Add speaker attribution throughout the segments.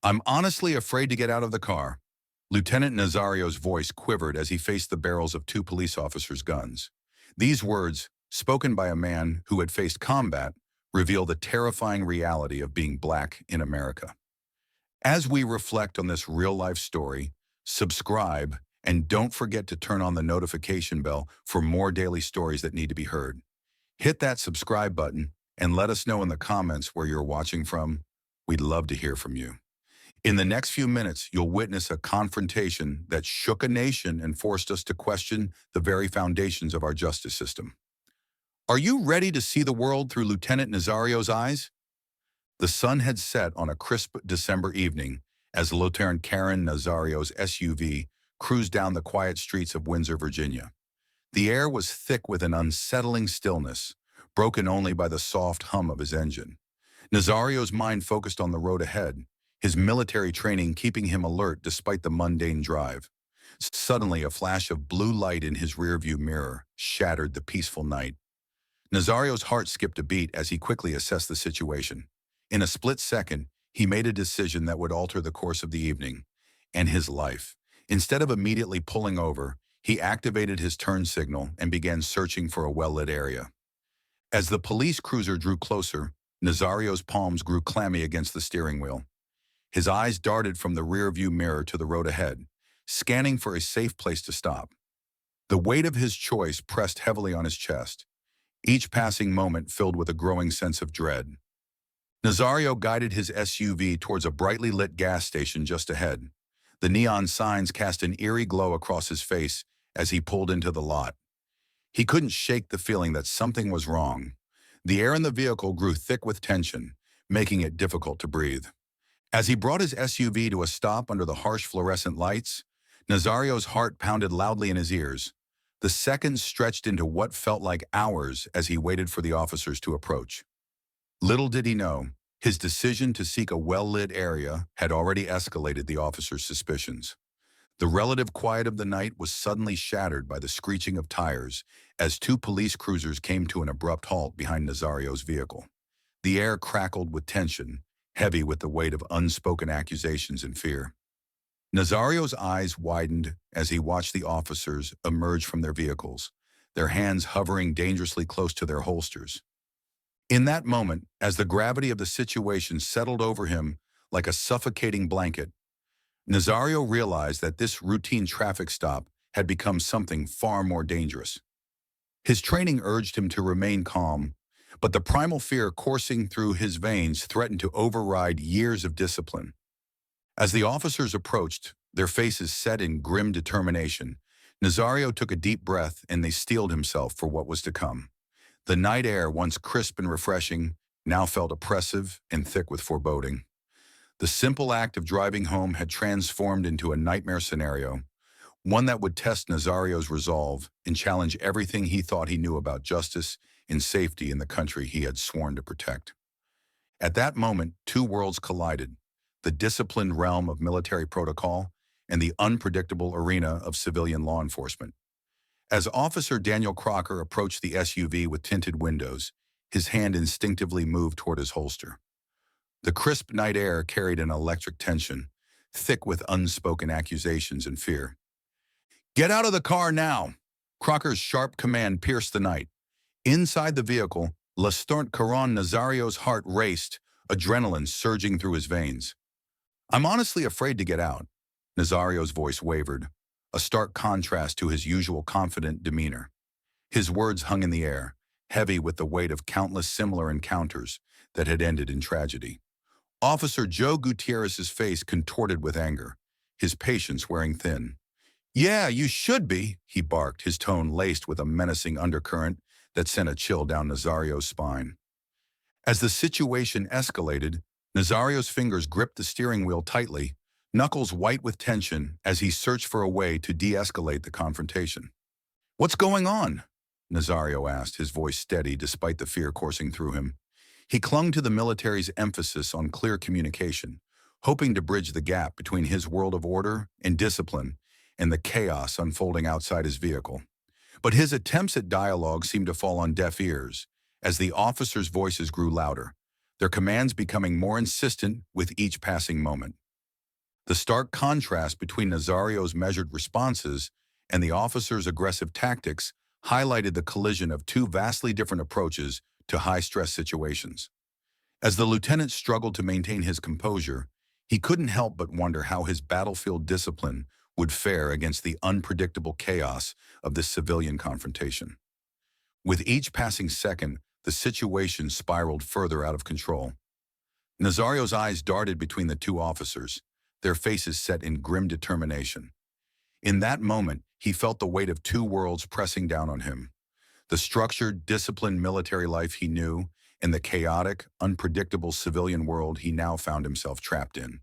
Speaker 1: I'm honestly afraid to get out of the car. Lieutenant Nazario's voice quivered as he faced the barrels of two police officers' guns. These words, spoken by a man who had faced combat, reveal the terrifying reality of being black in America. As we reflect on this real-life story, subscribe and don't forget to turn on the notification bell for more daily stories that need to be heard. Hit that subscribe button and let us know in the comments where you're watching from. We'd love to hear from you. In the next few minutes, you'll witness a confrontation that shook a nation and forced us to question the very foundations of our justice system. Are you ready to see the world through Lieutenant Nazario's eyes? The sun had set on a crisp December evening as Lieutenant Caron Nazario's SUV cruised down the quiet streets of Windsor, Virginia. The air was thick with an unsettling stillness, broken only by the soft hum of his engine. Nazario's mind focused on the road ahead, his military training keeping him alert despite the mundane drive. Suddenly, a flash of blue light in his rearview mirror shattered the peaceful night. Nazario's heart skipped a beat as he quickly assessed the situation. In a split second, he made a decision that would alter the course of the evening and his life. Instead of immediately pulling over, he activated his turn signal and began searching for a well-lit area. As the police cruiser drew closer, Nazario's palms grew clammy against the steering wheel. His eyes darted from the rearview mirror to the road ahead, scanning for a safe place to stop. The weight of his choice pressed heavily on his chest, each passing moment filled with a growing sense of dread. Nazario guided his SUV towards a brightly lit gas station just ahead. The neon signs cast an eerie glow across his face as he pulled into the lot. He couldn't shake the feeling that something was wrong. The air in the vehicle grew thick with tension, making it difficult to breathe. As he brought his SUV to a stop under the harsh fluorescent lights, Nazario's heart pounded loudly in his ears. The seconds stretched into what felt like hours as he waited for the officers to approach. Little did he know, his decision to seek a well-lit area had already escalated the officers' suspicions. The relative quiet of the night was suddenly shattered by the screeching of tires as two police cruisers came to an abrupt halt behind Nazario's vehicle. The air crackled with tension, heavy with the weight of unspoken accusations and fear. Nazario's eyes widened as he watched the officers emerge from their vehicles, their hands hovering dangerously close to their holsters. In that moment, as the gravity of the situation settled over him like a suffocating blanket, Nazario realized that this routine traffic stop had become something far more dangerous. His training urged him to remain calm, but the primal fear coursing through his veins threatened to override years of discipline. As the officers approached, their faces set in grim determination, Nazario took a deep breath and they steeled himself for what was to come. The night air, once crisp and refreshing, now felt oppressive and thick with foreboding. The simple act of driving home had transformed into a nightmare scenario, one that would test Nazario's resolve and challenge everything he thought he knew about justice and safety in the country he had sworn to protect. At that moment, two worlds collided, the disciplined realm of military protocol and the unpredictable arena of civilian law enforcement. As Officer Daniel Crocker approached the SUV with tinted windows, his hand instinctively moved toward his holster. The crisp night air carried an electric tension, thick with unspoken accusations and fear. "Get out of the car now!" Crocker's sharp command pierced the night. Inside the vehicle, Lieutenant Caron Nazario's heart raced, adrenaline surging through his veins. "I'm honestly afraid to get out." Nazario's voice wavered, a stark contrast to his usual confident demeanor. His words hung in the air, heavy with the weight of countless similar encounters that had ended in tragedy. Officer Joe Gutierrez's face contorted with anger, his patience wearing thin. "Yeah, you should be," he barked, his tone laced with a menacing undercurrent that sent a chill down Nazario's spine. As the situation escalated, Nazario's fingers gripped the steering wheel tightly, knuckles white with tension as he searched for a way to de-escalate the confrontation. "What's going on?" Nazario asked, his voice steady despite the fear coursing through him. He clung to the military's emphasis on clear communication, hoping to bridge the gap between his world of order and discipline and the chaos unfolding outside his vehicle. But his attempts at dialogue seemed to fall on deaf ears as the officers' voices grew louder, their commands becoming more insistent with each passing moment. The stark contrast between Nazario's measured responses and the officer's aggressive tactics highlighted the collision of two vastly different approaches to high-stress situations. As the lieutenant struggled to maintain his composure, he couldn't help but wonder how his battlefield discipline would fare against the unpredictable chaos of this civilian confrontation. With each passing second, the situation spiraled further out of control. Nazario's eyes darted between the two officers, their faces set in grim determination. In that moment, he felt the weight of two worlds pressing down on him: the structured, disciplined military life he knew, and the chaotic, unpredictable civilian world he now found himself trapped in.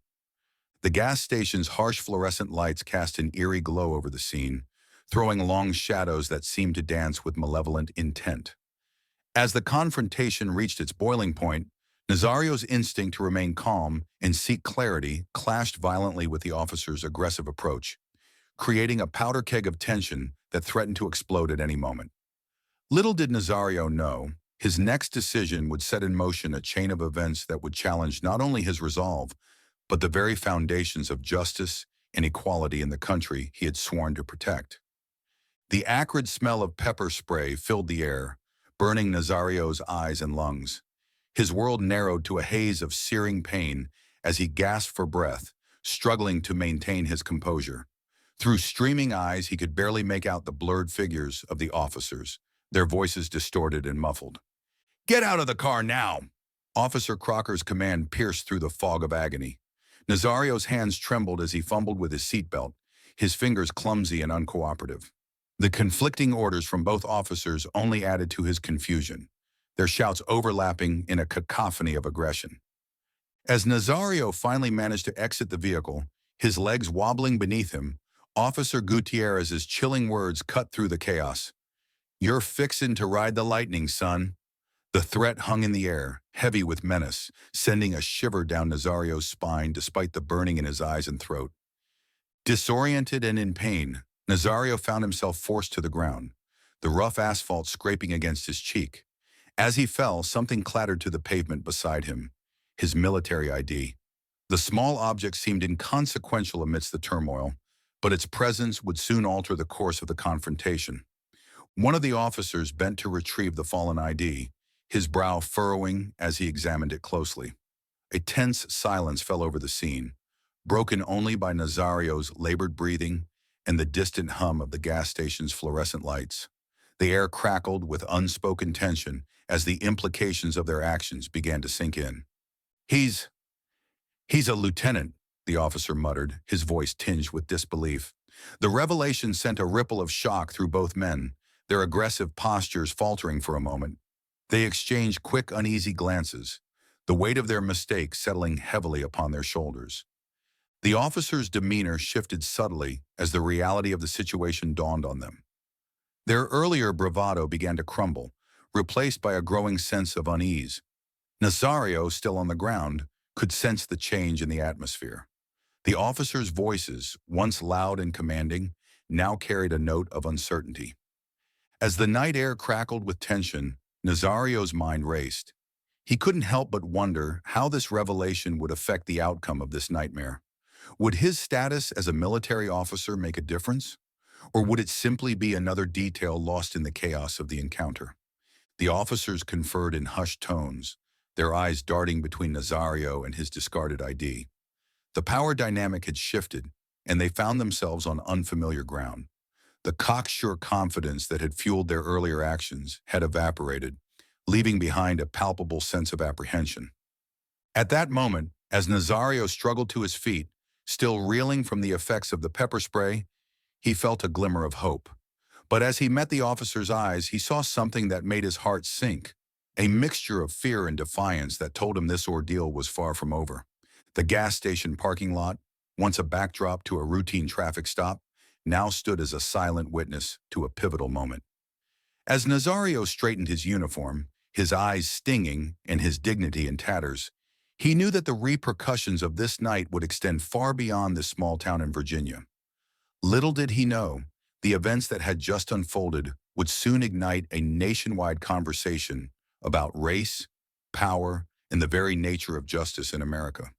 Speaker 1: The gas station's harsh fluorescent lights cast an eerie glow over the scene, throwing long shadows that seemed to dance with malevolent intent. As the confrontation reached its boiling point, Nazario's instinct to remain calm and seek clarity clashed violently with the officer's aggressive approach, creating a powder keg of tension that threatened to explode at any moment. Little did Nazario know, his next decision would set in motion a chain of events that would challenge not only his resolve, but the very foundations of justice and equality in the country he had sworn to protect. The acrid smell of pepper spray filled the air, burning Nazario's eyes and lungs. His world narrowed to a haze of searing pain as he gasped for breath, struggling to maintain his composure. Through streaming eyes, he could barely make out the blurred figures of the officers, their voices distorted and muffled. "Get out of the car now!" Officer Crocker's command pierced through the fog of agony. Nazario's hands trembled as he fumbled with his seatbelt, his fingers clumsy and uncooperative. The conflicting orders from both officers only added to his confusion, their shouts overlapping in a cacophony of aggression. As Nazario finally managed to exit the vehicle, his legs wobbling beneath him, Officer Gutierrez's chilling words cut through the chaos. "You're fixin' to ride the lightning, son." The threat hung in the air, heavy with menace, sending a shiver down Nazario's spine despite the burning in his eyes and throat. Disoriented and in pain, Nazario found himself forced to the ground, the rough asphalt scraping against his cheek. As he fell, something clattered to the pavement beside him, his military ID. The small object seemed inconsequential amidst the turmoil, but its presence would soon alter the course of the confrontation. One of the officers bent to retrieve the fallen ID, his brow furrowing as he examined it closely. A tense silence fell over the scene, broken only by Nazario's labored breathing and the distant hum of the gas station's fluorescent lights. The air crackled with unspoken tension as the implications of their actions began to sink in. He's a lieutenant," the officer muttered, his voice tinged with disbelief. The revelation sent a ripple of shock through both men, their aggressive postures faltering for a moment. They exchanged quick, uneasy glances, the weight of their mistake settling heavily upon their shoulders. The officer's demeanor shifted subtly as the reality of the situation dawned on them. Their earlier bravado began to crumble, replaced by a growing sense of unease. Nazario, still on the ground, could sense the change in the atmosphere. The officers' voices, once loud and commanding, now carried a note of uncertainty. As the night air crackled with tension, Nazario's mind raced. He couldn't help but wonder how this revelation would affect the outcome of this nightmare. Would his status as a military officer make a difference? Or would it simply be another detail lost in the chaos of the encounter? The officers conferred in hushed tones, their eyes darting between Nazario and his discarded ID. The power dynamic had shifted, and they found themselves on unfamiliar ground. The cocksure confidence that had fueled their earlier actions had evaporated, leaving behind a palpable sense of apprehension. At that moment, as Nazario struggled to his feet, still reeling from the effects of the pepper spray, he felt a glimmer of hope. But as he met the officer's eyes, he saw something that made his heart sink, a mixture of fear and defiance that told him this ordeal was far from over. The gas station parking lot, once a backdrop to a routine traffic stop, now stood as a silent witness to a pivotal moment. As Nazario straightened his uniform, his eyes stinging and his dignity in tatters, he knew that the repercussions of this night would extend far beyond this small town in Virginia. Little did he know, the events that had just unfolded would soon ignite a nationwide conversation about race, power, and the very nature of justice in America.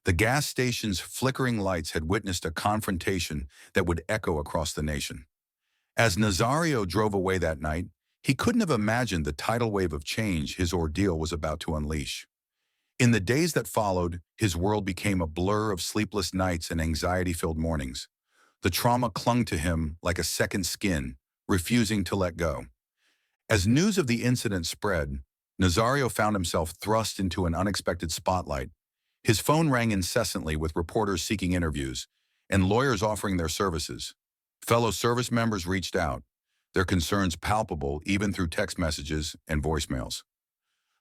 Speaker 1: The gas station's flickering lights had witnessed a confrontation that would echo across the nation. As Nazario drove away that night, he couldn't have imagined the tidal wave of change his ordeal was about to unleash. In the days that followed, his world became a blur of sleepless nights and anxiety-filled mornings. The trauma clung to him like a second skin, refusing to let go. As news of the incident spread, Nazario found himself thrust into an unexpected spotlight. His phone rang incessantly with reporters seeking interviews and lawyers offering their services. Fellow service members reached out, their concerns palpable even through text messages and voicemails.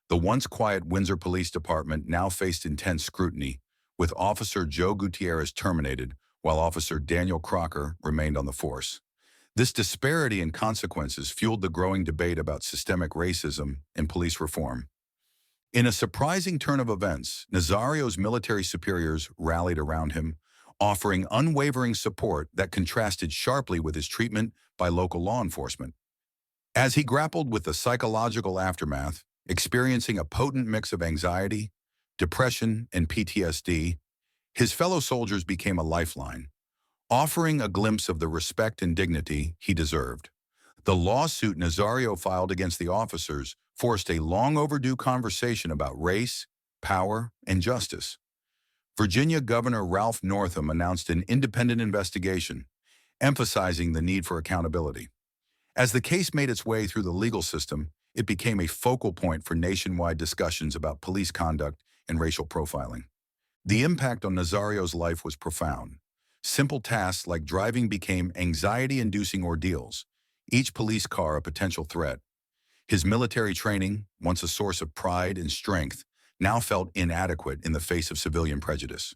Speaker 1: The once quiet Windsor Police Department now faced intense scrutiny, with Officer Joe Gutierrez terminated while Officer Daniel Crocker remained on the force. This disparity in consequences fueled the growing debate about systemic racism and police reform. In a surprising turn of events, Nazario's military superiors rallied around him, offering unwavering support that contrasted sharply with his treatment by local law enforcement. As he grappled with the psychological aftermath, experiencing a potent mix of anxiety, depression, and PTSD, his fellow soldiers became a lifeline, offering a glimpse of the respect and dignity he deserved. The lawsuit Nazario filed against the officers forced a long-overdue conversation about race, power, and justice. Virginia Governor Ralph Northam announced an independent investigation, emphasizing the need for accountability. As the case made its way through the legal system, it became a focal point for nationwide discussions about police conduct and racial profiling. The impact on Nazario's life was profound. Simple tasks like driving became anxiety-inducing ordeals, each police car a potential threat. His military training, once a source of pride and strength, now felt inadequate in the face of civilian prejudice.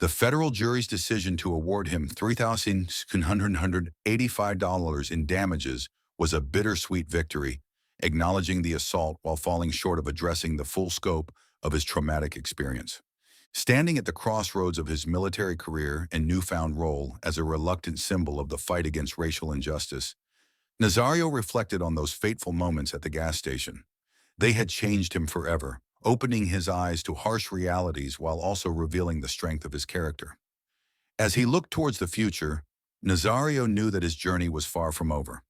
Speaker 1: The federal jury's decision to award him $3,985 in damages was a bittersweet victory, acknowledging the assault while falling short of addressing the full scope of his traumatic experience. Standing at the crossroads of his military career and newfound role as a reluctant symbol of the fight against racial injustice, Nazario reflected on those fateful moments at the gas station. They had changed him forever, opening his eyes to harsh realities while also revealing the strength of his character. As he looked towards the future, Nazario knew that his journey was far from over.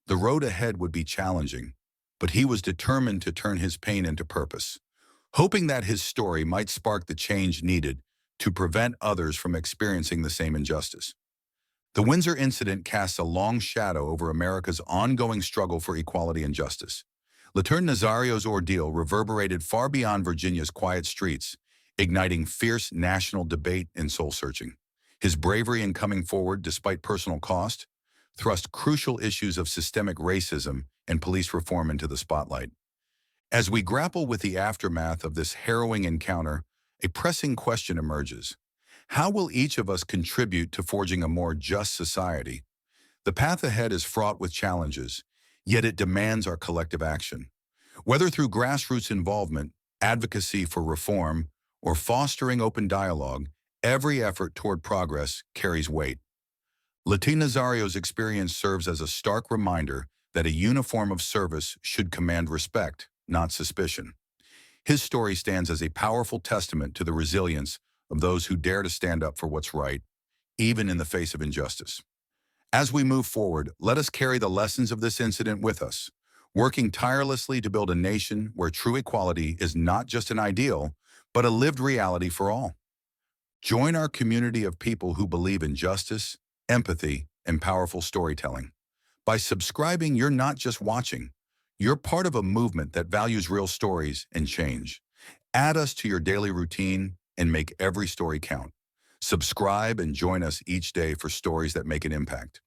Speaker 1: The road ahead would be challenging, but he was determined to turn his pain into purpose, hoping that his story might spark the change needed to prevent others from experiencing the same injustice. The Windsor incident casts a long shadow over America's ongoing struggle for equality and justice. Lieutenant Nazario's ordeal reverberated far beyond Virginia's quiet streets, igniting fierce national debate and soul-searching. His bravery in coming forward despite personal cost thrust crucial issues of systemic racism and police reform into the spotlight. As we grapple with the aftermath of this harrowing encounter, a pressing question emerges. How will each of us contribute to forging a more just society? The path ahead is fraught with challenges, yet it demands our collective action. Whether through grassroots involvement, advocacy for reform, or fostering open dialogue, every effort toward progress carries weight. Lieutenant Nazario's experience serves as a stark reminder that a uniform of service should command respect, not suspicion. His story stands as a powerful testament to the resilience of those who dare to stand up for what's right, even in the face of injustice. As we move forward, let us carry the lessons of this incident with us, working tirelessly to build a nation where true equality is not just an ideal, but a lived reality for all. Join our community of people who believe in justice, empathy, and powerful storytelling. By subscribing, you're not just watching. You're part of a movement that values real stories and change. Add us to your daily routine and make every story count. Subscribe and join us each day for stories that make an impact.